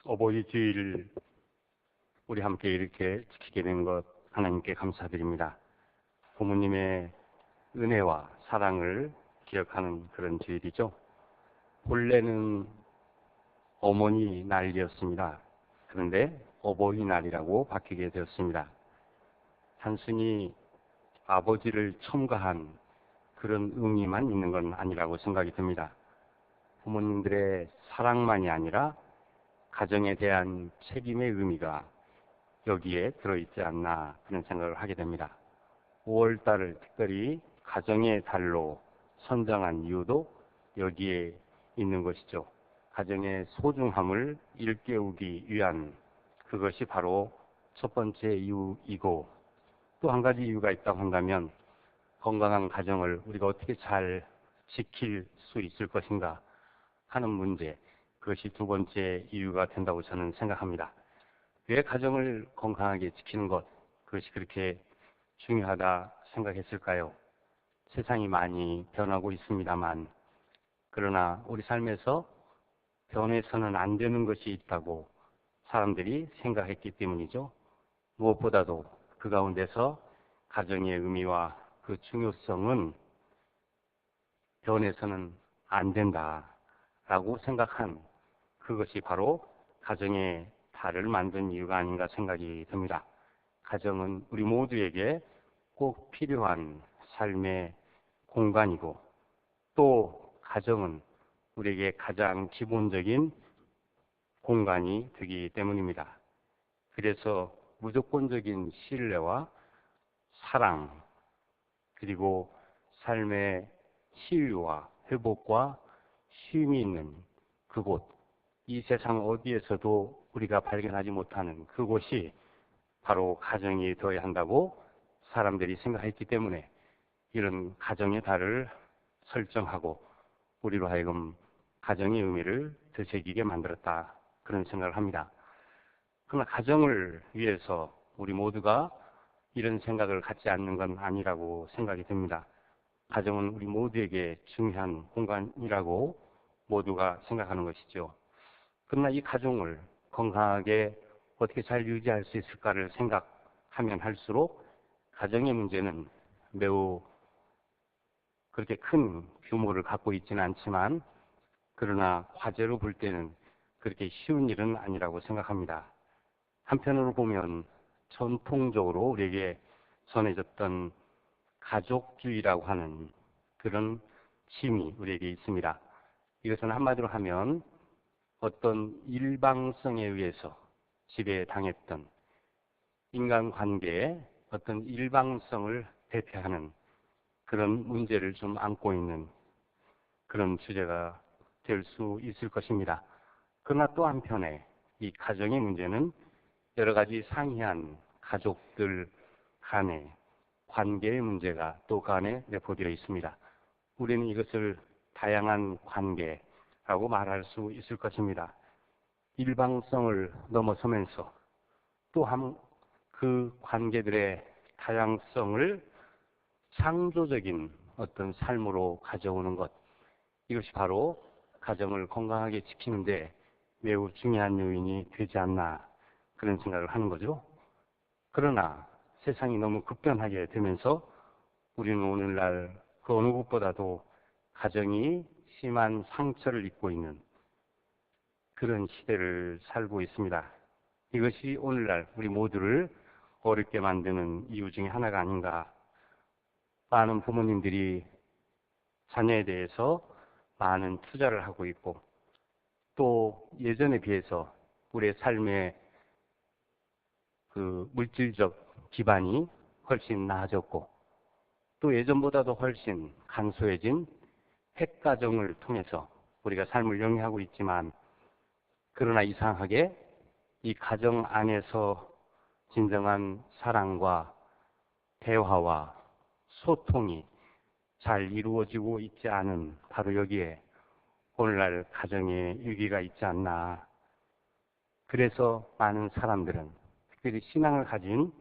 어버이 주일 우리 함께 이렇게 지키게 된 것 하나님께 감사드립니다. 부모님의 은혜와 사랑을 기억하는 그런 주일이죠. 본래는 어머니 날이었습니다. 그런데 어버이날이라고 바뀌게 되었습니다. 단순히 아버지를 첨가한 그런 의미만 있는 건 아니라고 생각이 듭니다. 부모님들의 사랑만이 아니라 가정에 대한 책임의 의미가 여기에 들어있지 않나 그런 생각을 하게 됩니다. 5월달을 특별히 가정의 달로 선정한 이유도 여기에 있는 것이죠. 가정의 소중함을 일깨우기 위한 그것이 바로 첫 번째 이유이고, 또 한 가지 이유가 있다고 한다면 건강한 가정을 우리가 어떻게 잘 지킬 수 있을 것인가 하는 문제, 그것이 두 번째 이유가 된다고 저는 생각합니다. 왜 가정을 건강하게 지키는 것, 그것이 그렇게 중요하다 생각했을까요? 세상이 많이 변하고 있습니다만, 그러나 우리 삶에서 변해서는 안 되는 것이 있다고 사람들이 생각했기 때문이죠. 무엇보다도 그 가운데서 가정의 의미와 그 중요성은 변해서는 안 된다라고 생각한 그것이 바로 가정의 달을 만든 이유가 아닌가 생각이 듭니다. 가정은 우리 모두에게 꼭 필요한 삶의 공간이고, 또 가정은 우리에게 가장 기본적인 공간이 되기 때문입니다. 그래서 무조건적인 신뢰와 사랑, 그리고 삶의 치유와 회복과 쉼이 있는 그곳, 이 세상 어디에서도 우리가 발견하지 못하는 그곳이 바로 가정이 되어야 한다고 사람들이 생각했기 때문에 이런 가정의 달을 설정하고 우리로 하여금 가정의 의미를 되새기게 만들었다, 그런 생각을 합니다. 그러나 가정을 위해서 우리 모두가 이런 생각을 갖지 않는 건 아니라고 생각이 듭니다. 가정은 우리 모두에게 중요한 공간이라고 모두가 생각하는 것이죠. 그러나 이 가정을 건강하게 어떻게 잘 유지할 수 있을까를 생각하면 할수록 가정의 문제는 매우 그렇게 큰 규모를 갖고 있지는 않지만, 그러나 화제로 볼 때는 그렇게 쉬운 일은 아니라고 생각합니다. 한편으로 보면 전통적으로 우리에게 전해졌던 가족주의라고 하는 그런 힘이 우리에게 있습니다. 이것은 한마디로 하면 어떤 일방성에 의해서 지배당했던 인간관계의 어떤 일방성을 대표하는 그런 문제를 좀 안고 있는 그런 주제가 될 수 있을 것입니다. 그러나 또 한편에 이 가정의 문제는 여러 가지 상이한 가족들 간의 관계의 문제가 또 그 안에 내포되어 있습니다. 우리는 이것을 다양한 관계라고 말할 수 있을 것입니다. 일방성을 넘어서면서 또한 그 관계들의 다양성을 창조적인 어떤 삶으로 가져오는 것, 이것이 바로 가정을 건강하게 지키는데 매우 중요한 요인이 되지 않나 그런 생각을 하는 거죠. 그러나 세상이 너무 급변하게 되면서 우리는 오늘날 그 어느 곳보다도 가정이 심한 상처를 입고 있는 그런 시대를 살고 있습니다. 이것이 오늘날 우리 모두를 어렵게 만드는 이유 중에 하나가 아닌가. 많은 부모님들이 자녀에 대해서 많은 투자를 하고 있고, 또 예전에 비해서 우리의 삶의 그 물질적 기반이 훨씬 나아졌고, 또 예전보다도 훨씬 간소해진 핵가정을 통해서 우리가 삶을 영위하고 있지만, 그러나 이상하게 이 가정 안에서 진정한 사랑과 대화와 소통이 잘 이루어지고 있지 않은 바로 여기에 오늘날 가정의 위기가 있지 않나. 그래서 많은 사람들은, 특별히 신앙을 가진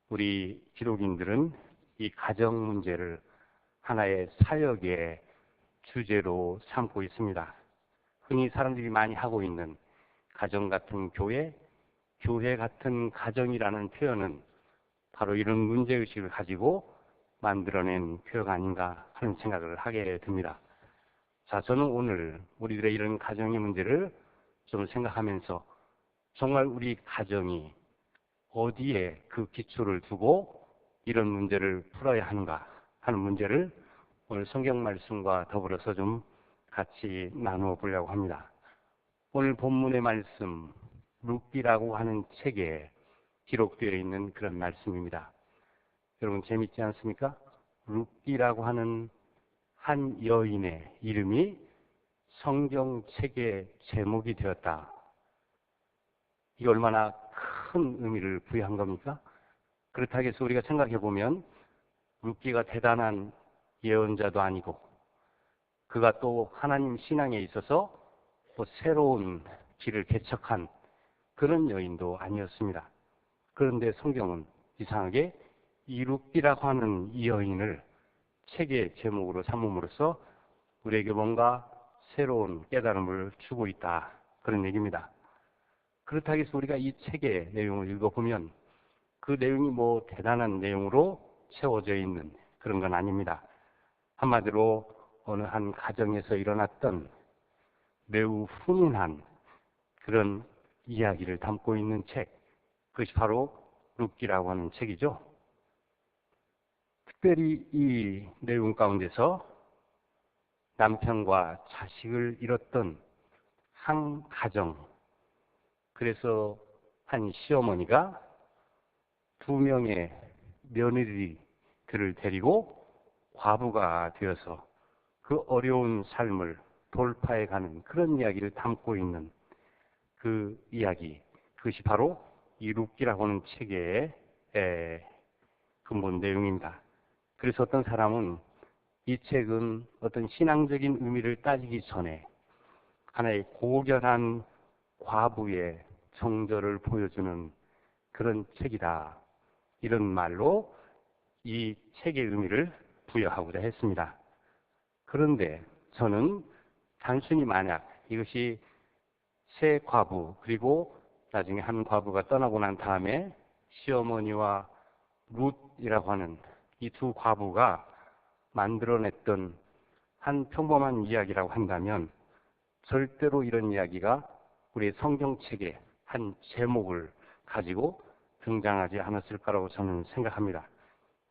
우리 기독인들은 이 가정 문제를 하나의 사역의 주제로 삼고 있습니다. 흔히 사람들이 많이 하고 있는 가정 같은 교회, 교회 같은 가정이라는 표현은 바로 이런 문제의식을 가지고 만들어낸 표현 아닌가 하는 생각을 하게 됩니다. 자, 저는 오늘 우리들의 이런 가정의 문제를 좀 생각하면서 정말 우리 가정이 어디에 그 기초를 두고 이런 문제를 풀어야 하는가 하는 문제를 오늘 성경 말씀과 더불어서 좀 같이 나누어 보려고 합니다. 오늘 본문의 말씀, 룻기라고 하는 책에 기록되어 있는 그런 말씀입니다. 여러분 재밌지 않습니까? 룻기라고 하는 한 여인의 이름이 성경책의 제목이 되었다. 이게 얼마나 큰 의미를 부여한 겁니까? 그렇다고 해서 우리가 생각해 보면 룻기가 대단한 예언자도 아니고 그가 또 하나님 신앙에 있어서 또 새로운 길을 개척한 그런 여인도 아니었습니다. 그런데 성경은 이상하게 이 룻기라고 하는 이 여인을 책의 제목으로 삼음으로써 우리에게 뭔가 새로운 깨달음을 주고 있다. 그런 얘기입니다. 그렇다고 해서 우리가 이 책의 내용을 읽어보면 그 내용이 뭐 대단한 내용으로 채워져 있는 그런 건 아닙니다. 한마디로 어느 한 가정에서 일어났던 매우 훈훈한 그런 이야기를 담고 있는 책, 그것이 바로 룻기라고 하는 책이죠. 특별히 이 내용 가운데서 남편과 자식을 잃었던 한 가정, 그래서 한 시어머니가 2명의 며느리들을 데리고 과부가 되어서 그 어려운 삶을 돌파해가는 그런 이야기를 담고 있는 그 이야기, 그것이 바로 이 룻기라고 하는 책의 근본 내용입니다. 그래서 어떤 사람은 이 책은 어떤 신앙적인 의미를 따지기 전에 하나의 고결한 과부의 정절을 보여주는 그런 책이다. 이런 말로 이 책의 의미를 부여하고자 했습니다. 그런데 저는 단순히 만약 이것이 새 과부 그리고 나중에 한 과부가 떠나고 난 다음에 시어머니와 룻이라고 하는 이 두 과부가 만들어냈던 한 평범한 이야기라고 한다면 절대로 이런 이야기가 우리 성경책의 한 제목을 가지고 등장하지 않았을 거라고 저는 생각합니다.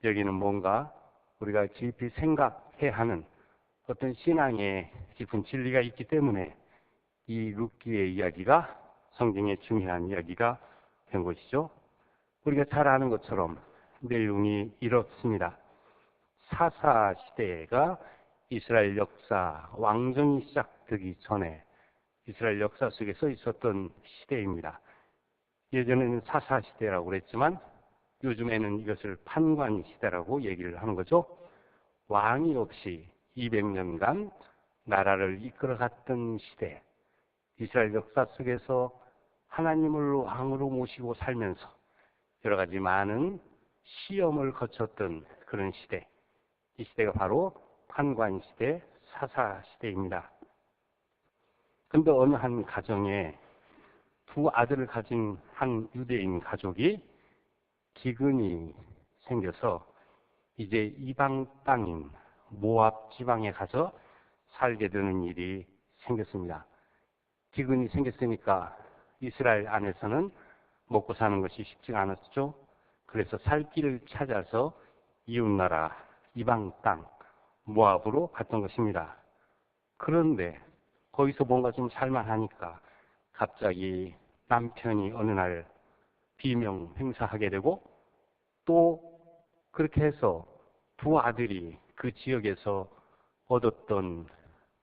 여기는 뭔가 우리가 깊이 생각해야 하는 어떤 신앙의 깊은 진리가 있기 때문에 이 룻기의 이야기가 성경의 중요한 이야기가 된 것이죠. 우리가 잘 아는 것처럼 내용이 이렇습니다. 사사 시대가 이스라엘 역사, 왕정이 시작되기 전에 이스라엘 역사 속에 서 있었던 시대입니다. 예전에는 사사 시대라고 그랬지만 요즘에는 이것을 판관 시대라고 얘기를 하는 거죠. 왕이 없이 200년간 나라를 이끌어갔던 시대, 이스라엘 역사 속에서 하나님을 왕으로 모시고 살면서 여러 가지 많은 시험을 거쳤던 그런 시대, 이 시대가 바로 판관 시대, 사사 시대입니다. 근데 어느 한 가정에 두 아들을 가진 한 유대인 가족이 기근이 생겨서 이제 이방 땅인 모압 지방에 가서 살게 되는 일이 생겼습니다. 기근이 생겼으니까 이스라엘 안에서는 먹고 사는 것이 쉽지가 않았죠. 그래서 살 길을 찾아서 이웃나라 이방 땅 모압으로 갔던 것입니다. 그런데 거기서 뭔가 좀 살만하니까 갑자기 남편이 어느 날 비명 행사하게 되고 또 그렇게 해서 두 아들이 그 지역에서 얻었던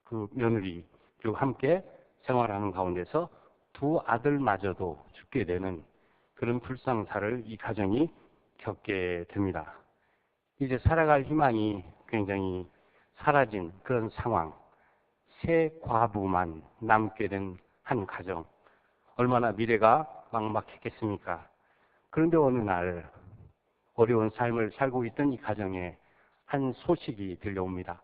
그 며느리들과 함께 생활하는 가운데서 두 아들마저도 죽게 되는 그런 불상사를 이 가정이 겪게 됩니다. 이제 살아갈 희망이 굉장히 사라진 그런 상황, 새 과부만 남게 된 한 가정, 얼마나 미래가 막막했겠습니까? 그런데 어느 날 어려운 삶을 살고 있던 이 가정에 한 소식이 들려옵니다.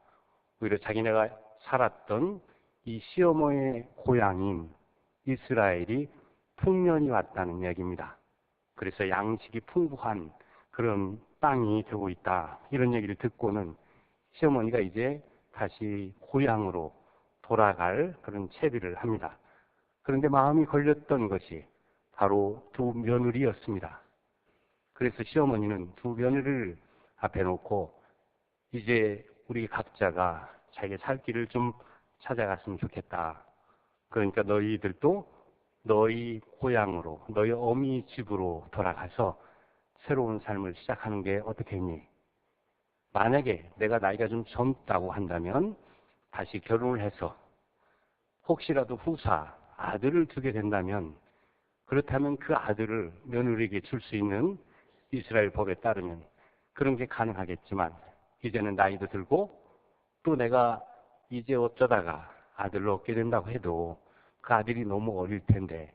오히려 자기네가 살았던 이 시어머니의 고향인 이스라엘이 풍년이 왔다는 이야기입니다. 그래서 양식이 풍부한 그런 땅이 되고 있다. 이런 얘기를 듣고는 시어머니가 이제 다시 고향으로 돌아갈 그런 채비를 합니다. 그런데 마음이 걸렸던 것이 바로 두 며느리였습니다. 그래서 시어머니는 두 며느리를 앞에 놓고 이제 우리 각자가 자기 살 길을 좀 찾아갔으면 좋겠다. 그러니까 너희들도 너희 고향으로, 너희 어미 집으로 돌아가서 새로운 삶을 시작하는 게 어떻겠니? 만약에 내가 나이가 좀 젊다고 한다면 다시 결혼을 해서 혹시라도 후사 아들을 두게 된다면 그렇다면 그 아들을 며느리에게 줄 수 있는 이스라엘 법에 따르면 그런 게 가능하겠지만 이제는 나이도 들고 또 내가 이제 어쩌다가 아들을 얻게 된다고 해도 그 아들이 너무 어릴 텐데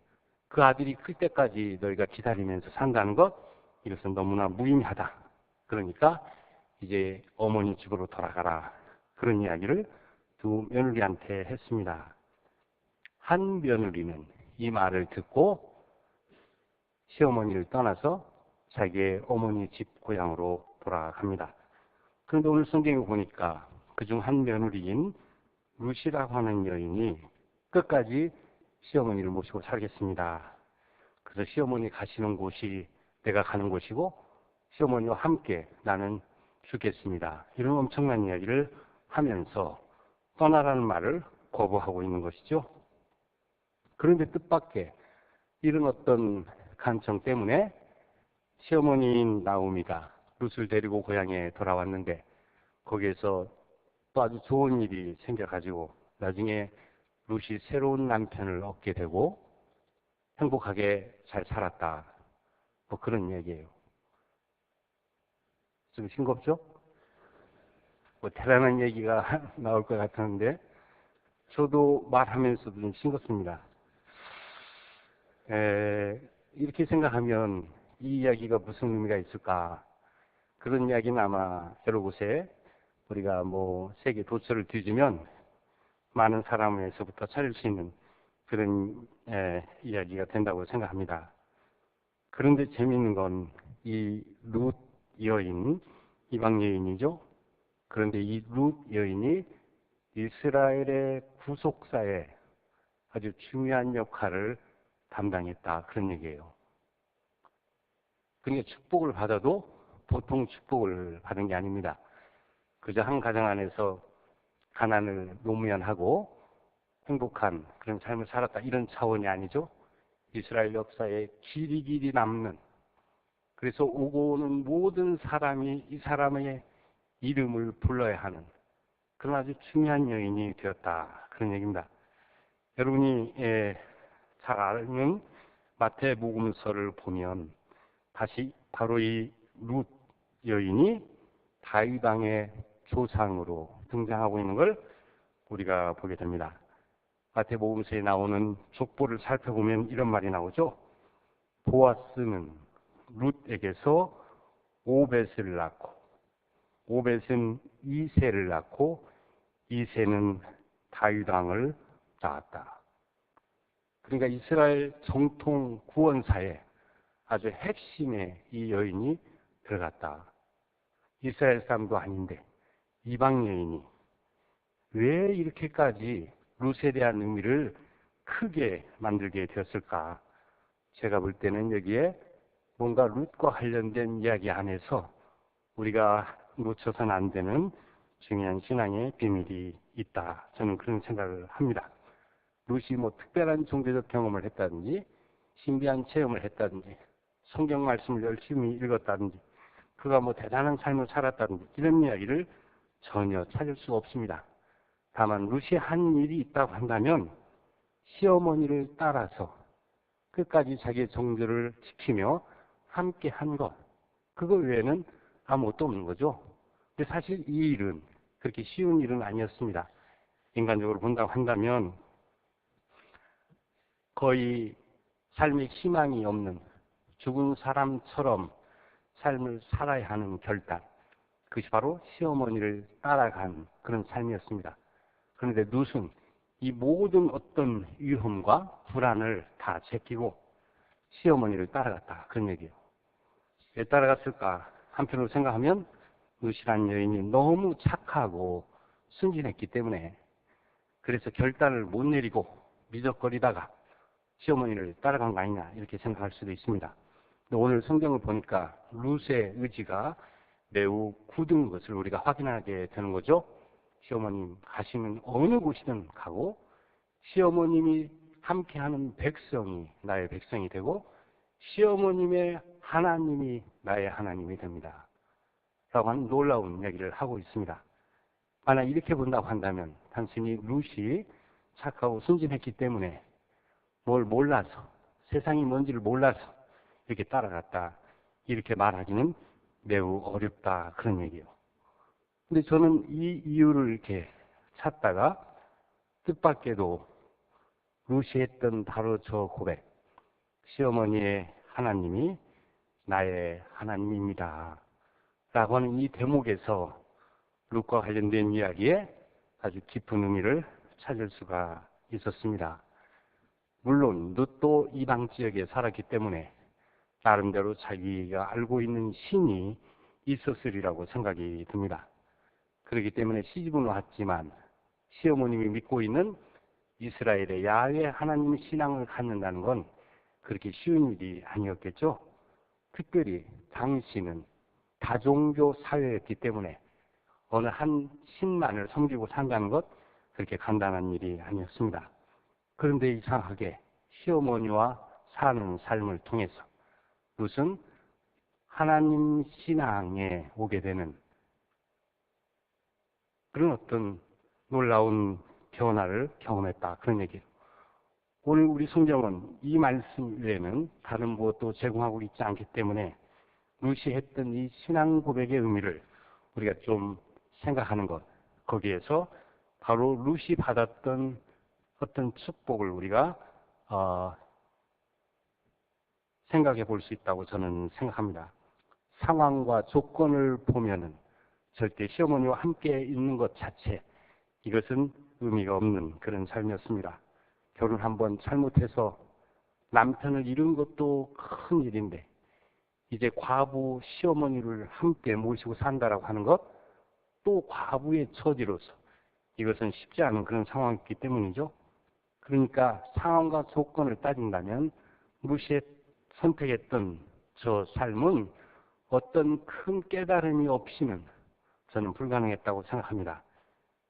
그 아들이 클 때까지 너희가 기다리면서 산다는 것 이것은 너무나 무의미하다. 그러니까 이제 어머니 집으로 돌아가라. 그런 이야기를 두 며느리한테 했습니다. 한 며느리는 이 말을 듣고 시어머니를 떠나서 자기의 어머니 집 고향으로 돌아갑니다. 그런데 오늘 성경에 보니까 그중 한 며느리인 룻이라고 하는 여인이 끝까지 시어머니를 모시고 살겠습니다. 그래서 시어머니 가시는 곳이 내가 가는 곳이고 시어머니와 함께 나는 죽겠습니다. 이런 엄청난 이야기를 하면서 떠나라는 말을 거부하고 있는 것이죠. 그런데 뜻밖의 이런 어떤 간청 때문에 시어머니인 나오미가 룻을 데리고 고향에 돌아왔는데 거기에서 또 아주 좋은 일이 생겨가지고 나중에 룻이 새로운 남편을 얻게 되고 행복하게 잘 살았다. 뭐 그런 얘기예요. 좀 싱겁죠? 뭐 대단한 얘기가 나올 것 같았는데 저도 말하면서도 좀 싱겁습니다. 이렇게 생각하면 이 이야기가 무슨 의미가 있을까? 그런 이야기는 아마 여러 곳에 우리가 뭐 세계 도처를 뒤지면 많은 사람에서부터 찾을 수 있는 그런 이야기가 된다고 생각합니다. 그런데 재미있는 건 이 룻 여인, 이방 여인이죠. 그런데 이 룻 여인이 이스라엘의 구속사에 아주 중요한 역할을 담당했다. 그런 얘기예요. 그러니까 축복을 받아도 보통 축복을 받은 게 아닙니다. 그저 한 가정 안에서 가난을 노무현하고 행복한 그런 삶을 살았다. 이런 차원이 아니죠. 이스라엘 역사에 길이 남는, 그래서 오고 오는 모든 사람이 이 사람의 이름을 불러야 하는 그런 아주 중요한 여인이 되었다. 그런 얘기입니다. 여러분이 잘 아는 마태복음서를 보면 다시 바로 이 룻 여인이 다윗 왕의 조상으로 등장하고 있는 걸 우리가 보게 됩니다. 마태복음서에 나오는 족보를 살펴보면 이런 말이 나오죠. 보아스는 룻에게서 오벳을 낳고 오벳은 이새를 낳고 이새는 다윗 왕을 낳았다. 그러니까 이스라엘 정통 구원사에 아주 핵심의 이 여인이 들어갔다. 이스라엘 사람도 아닌데 이방 여인이 왜 이렇게까지 룻에 대한 의미를 크게 만들게 되었을까? 제가 볼 때는 여기에 뭔가 룻과 관련된 이야기 안에서 우리가 놓쳐서는 안 되는 중요한 신앙의 비밀이 있다. 저는 그런 생각을 합니다. 룻이 뭐 특별한 종교적 경험을 했다든지 신비한 체험을 했다든지 성경 말씀을 열심히 읽었다든지 그가 뭐 대단한 삶을 살았다든지 이런 이야기를 전혀 찾을 수가 없습니다. 다만 룻이 한 일이 있다고 한다면 시어머니를 따라서 끝까지 자기의 정조를 지키며 함께 한 것, 그거 외에는 아무것도 없는 거죠. 근데 사실 이 일은 그렇게 쉬운 일은 아니었습니다. 인간적으로 본다고 한다면 거의 삶에 희망이 없는 죽은 사람처럼 삶을 살아야 하는 결단, 그것이 바로 시어머니를 따라간 그런 삶이었습니다. 그런데 룻은 이 모든 어떤 위험과 불안을 다 제끼고 시어머니를 따라갔다. 그런 얘기예요. 왜 따라갔을까? 한편으로 생각하면 루시라는 여인이 너무 착하고 순진했기 때문에 그래서 결단을 못 내리고 미적거리다가 시어머니를 따라간 거 아니냐 이렇게 생각할 수도 있습니다. 근데 오늘 성경을 보니까 룻의 의지가 매우 굳은 것을 우리가 확인하게 되는 거죠. 시어머님 가시는 어느 곳이든 가고 시어머님이 함께하는 백성이 나의 백성이 되고 시어머님의 하나님이 나의 하나님이 됩니다. 라고 하는 놀라운 이야기를 하고 있습니다. 만약 이렇게 본다고 한다면 단순히 룻이 착하고 순진했기 때문에 뭘 몰라서 세상이 뭔지를 몰라서 이렇게 따라갔다 이렇게 말하기는 매우 어렵다 그런 얘기예요. 근데 저는 이 이유를 이렇게 찾다가 뜻밖에도 룻이 했던 바로 저 고백, 시어머니의 하나님이 나의 하나님입니다 라고 하는 이 대목에서 룻과 관련된 이야기에 아주 깊은 의미를 찾을 수가 있었습니다. 물론 룻도 이방 지역에 살았기 때문에 나름대로 자기가 알고 있는 신이 있었으리라고 생각이 듭니다. 그렇기 때문에 시집은 왔지만 시어머님이 믿고 있는 이스라엘의 야훼 하나님 신앙을 갖는다는 건 그렇게 쉬운 일이 아니었겠죠. 특별히 당시는 다종교 사회였기 때문에 어느 한 신만을 섬기고 산다는 것 그렇게 간단한 일이 아니었습니다. 그런데 이상하게 시어머니와 사는 삶을 통해서 룻은 하나님 신앙에 오게 되는 그런 어떤 놀라운 변화를 경험했다. 그런 얘기예요. 오늘 우리 성경은 이 말씀 외에는 다른 무엇도 제공하고 있지 않기 때문에 룻이 했던 이 신앙 고백의 의미를 우리가 좀 생각하는 것, 거기에서 바로 룻이 받았던 어떤 축복을 우리가 생각해 볼 수 있다고 저는 생각합니다. 상황과 조건을 보면은 절대 시어머니와 함께 있는 것 자체 이것은 의미가 없는 그런 삶이었습니다. 결혼 한번 잘못해서 남편을 잃은 것도 큰 일인데 이제 과부 시어머니를 함께 모시고 산다라고 하는 것 또 과부의 처지로서 이것은 쉽지 않은 그런 상황이기 때문이죠. 그러니까 상황과 조건을 따진다면 룻이 선택했던 저 삶은 어떤 큰 깨달음이 없이는 저는 불가능했다고 생각합니다.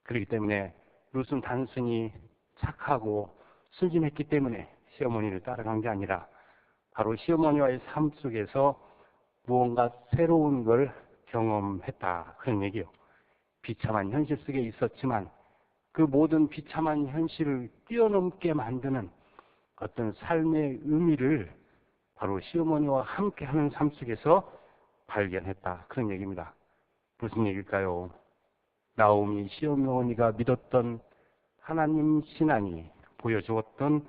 그렇기 때문에 룻은 단순히 착하고 순진했기 때문에 시어머니를 따라간 게 아니라 바로 시어머니와의 삶 속에서 무언가 새로운 걸 경험했다 그런 얘기예요. 비참한 현실 속에 있었지만 그 모든 비참한 현실을 뛰어넘게 만드는 어떤 삶의 의미를 바로 시어머니와 함께하는 삶 속에서 발견했다 그런 얘기입니다. 무슨 얘기일까요? 나오미 시어머니가 믿었던 하나님 신앙이 보여주었던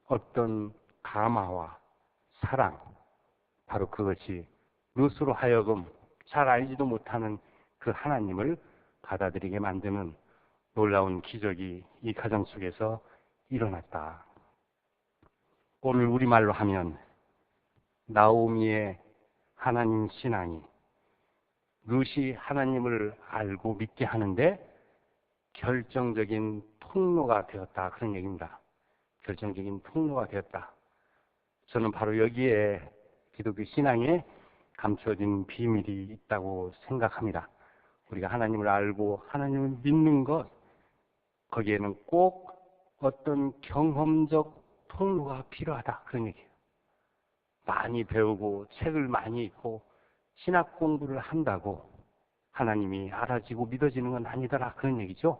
어떤 감화와 사랑, 바로 그것이 룻으로 하여금 잘 알지도 못하는 그 하나님을 받아들이게 만드는 놀라운 기적이 이 가정 속에서 일어났다. 오늘 우리말로 하면 나오미의 하나님 신앙이 룻이 하나님을 알고 믿게 하는데 결정적인 통로가 되었다 그런 얘기입니다. 결정적인 통로가 되었다. 저는 바로 여기에 기독교 신앙에 감춰진 비밀이 있다고 생각합니다. 우리가 하나님을 알고 하나님을 믿는 것, 거기에는 꼭 어떤 경험적 통로가 필요하다 그런 얘기예요. 많이 배우고 책을 많이 읽고 신학 공부를 한다고 하나님이 알아지고 믿어지는 건 아니더라 그런 얘기죠.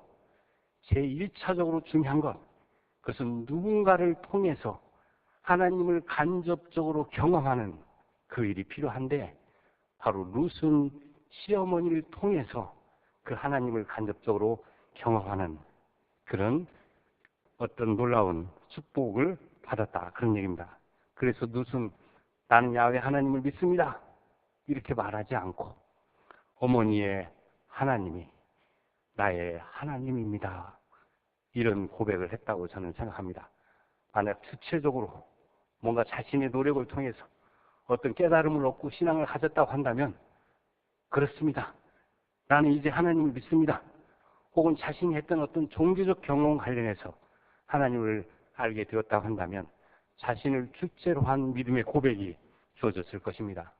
제1차적으로 중요한 것, 그것은 누군가를 통해서 하나님을 간접적으로 경험하는 그 일이 필요한데 바로 룻은 시어머니를 통해서 그 하나님을 간접적으로 경험하는 그런 어떤 놀라운 축복을 받았다 그런 얘기입니다. 그래서 룻은 나는 야훼 하나님을 믿습니다 이렇게 말하지 않고 어머니의 하나님이 나의 하나님입니다 이런 고백을 했다고 저는 생각합니다. 만약 주체적으로 뭔가 자신의 노력을 통해서 어떤 깨달음을 얻고 신앙을 가졌다고 한다면 그렇습니다. 나는 이제 하나님을 믿습니다. 혹은 자신이 했던 어떤 종교적 경험 관련해서 하나님을 알게 되었다고 한다면 자신을 주체로 한 믿음의 고백이 주어졌을 것입니다.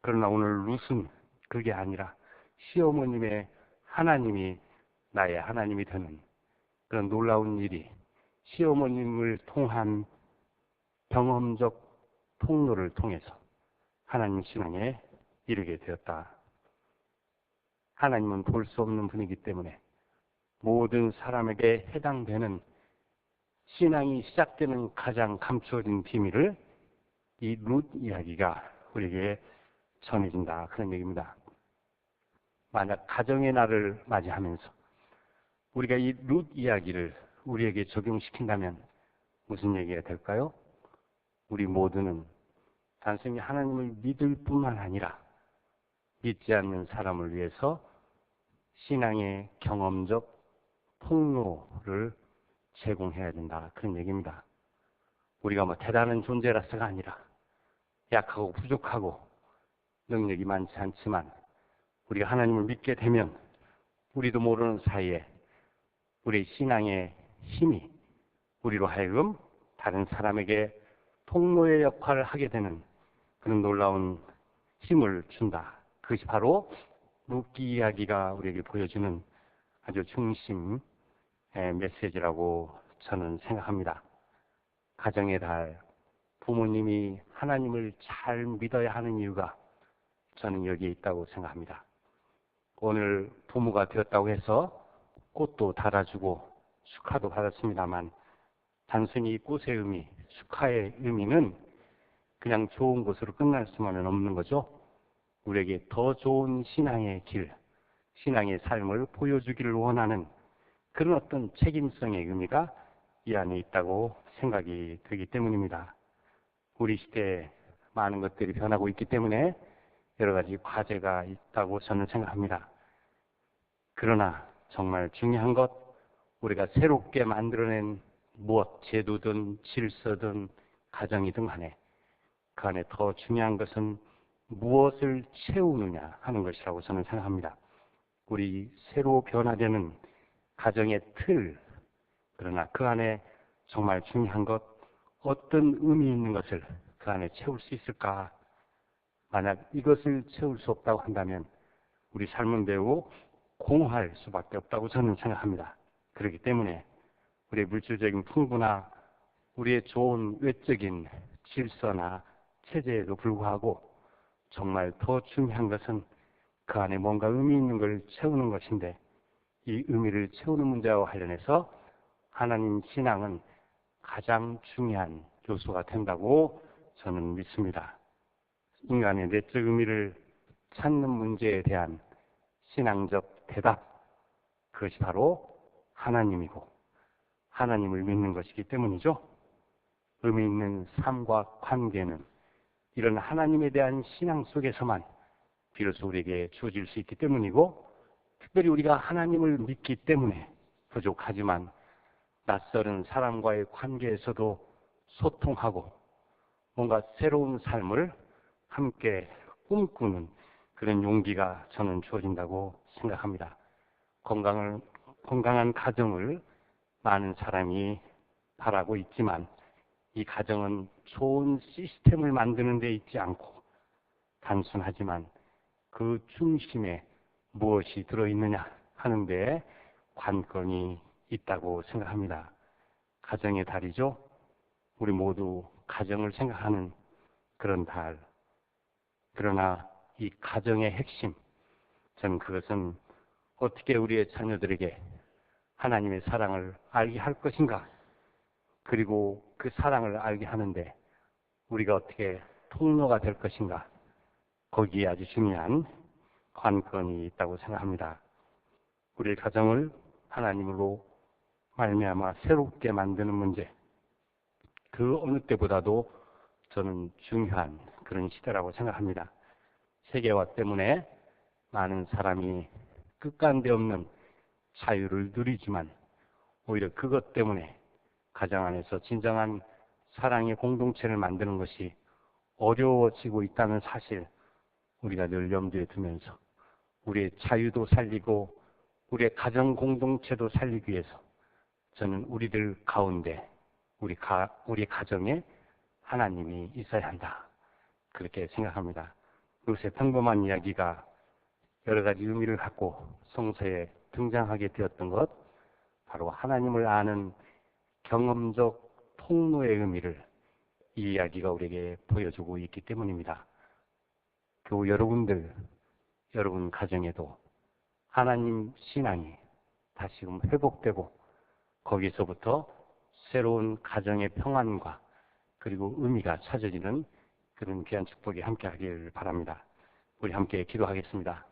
그러나 오늘 룻은 그게 아니라 시어머님의 하나님이 나의 하나님이 되는 그런 놀라운 일이 시어머님을 통한 경험적 통로를 통해서 하나님 신앙에 이르게 되었다. 하나님은 볼 수 없는 분이기 때문에 모든 사람에게 해당되는 신앙이 시작되는 가장 감추어진 비밀을 이 룻 이야기가 우리에게 전해진다. 그런 얘기입니다. 만약 가정의 날을 맞이하면서 우리가 이 룻 이야기를 우리에게 적용시킨다면 무슨 얘기가 될까요? 우리 모두는 단순히 하나님을 믿을 뿐만 아니라 믿지 않는 사람을 위해서 신앙의 경험적 통로를 제공해야 된다. 그런 얘기입니다. 우리가 뭐 대단한 존재라서가 아니라 약하고 부족하고 능력이 많지 않지만 우리가 하나님을 믿게 되면 우리도 모르는 사이에 우리 신앙의 힘이 우리로 하여금 다른 사람에게 통로의 역할을 하게 되는 그런 놀라운 힘을 준다. 그것이 바로 룻기 이야기가 우리에게 보여주는 아주 중심의 메시지라고 저는 생각합니다. 가정의 달, 부모님이 하나님을 잘 믿어야 하는 이유가 저는 여기에 있다고 생각합니다. 오늘 부모가 되었다고 해서 꽃도 달아주고 축하도 받았습니다만 단순히 꽃의 의미, 축하의 의미는 그냥 좋은 것으로 끝날 수만은 없는 거죠. 우리에게 더 좋은 신앙의 길, 신앙의 삶을 보여주기를 원하는 그런 어떤 책임성의 의미가 이 안에 있다고 생각이 되기 때문입니다. 우리 시대에 많은 것들이 변하고 있기 때문에 여러 가지 과제가 있다고 저는 생각합니다. 그러나 정말 중요한 것, 우리가 새롭게 만들어낸 무엇, 제도든 질서든 가정이든 간에 그 안에 더 중요한 것은 무엇을 채우느냐 하는 것이라고 저는 생각합니다. 우리 새로 변화되는 가정의 틀, 그러나 그 안에 정말 중요한 것, 어떤 의미 있는 것을 그 안에 채울 수 있을까? 만약 이것을 채울 수 없다고 한다면 우리 삶은 매우 공허할 수밖에 없다고 저는 생각합니다. 그렇기 때문에 우리의 물질적인 풍부나 우리의 좋은 외적인 질서나 체제에도 불구하고 정말 더 중요한 것은 그 안에 뭔가 의미 있는 걸 채우는 것인데 이 의미를 채우는 문제와 관련해서 하나님 신앙은 가장 중요한 요소가 된다고 저는 믿습니다. 인간의 내적 의미를 찾는 문제에 대한 신앙적 대답, 그것이 바로 하나님이고 하나님을 믿는 것이기 때문이죠. 의미 있는 삶과 관계는 이런 하나님에 대한 신앙 속에서만 비로소 우리에게 주어질 수 있기 때문이고, 특별히 우리가 하나님을 믿기 때문에 부족하지만 낯설은 사람과의 관계에서도 소통하고 뭔가 새로운 삶을 함께 꿈꾸는 그런 용기가 저는 주어진다고 생각합니다. 건강한 가정을 많은 사람이 바라고 있지만 이 가정은 좋은 시스템을 만드는 데 있지 않고 단순하지만 그 중심에 무엇이 들어있느냐 하는 데 관건이 있다고 생각합니다. 가정의 달이죠. 우리 모두 가정을 생각하는 그런 달. 그러나 이 가정의 핵심, 저는 그것은 어떻게 우리의 자녀들에게 하나님의 사랑을 알게 할 것인가, 그리고 그 사랑을 알게 하는데 우리가 어떻게 통로가 될 것인가, 거기에 아주 중요한 관건이 있다고 생각합니다. 우리의 가정을 하나님으로 말미암아 새롭게 만드는 문제, 그 어느 때보다도 저는 중요한 그런 시대라고 생각합니다. 세계화 때문에 많은 사람이 끝간데 없는 자유를 누리지만 오히려 그것 때문에 가정 안에서 진정한 사랑의 공동체를 만드는 것이 어려워지고 있다는 사실, 우리가 늘 염두에 두면서 우리의 자유도 살리고 우리의 가정 공동체도 살리기 위해서 저는 우리들 가운데 우리 가정에 하나님이 있어야 한다, 그렇게 생각합니다. 요새 평범한 이야기가 여러 가지 의미를 갖고 성서에 등장하게 되었던 것, 바로 하나님을 아는 경험적 통로의 의미를 이 이야기가 우리에게 보여주고 있기 때문입니다. 교우 여러분들, 여러분 가정에도 하나님 신앙이 다시금 회복되고 거기서부터 새로운 가정의 평안과 그리고 의미가 찾아지는 그런 귀한 축복이 함께 하길 바랍니다. 우리 함께 기도하겠습니다.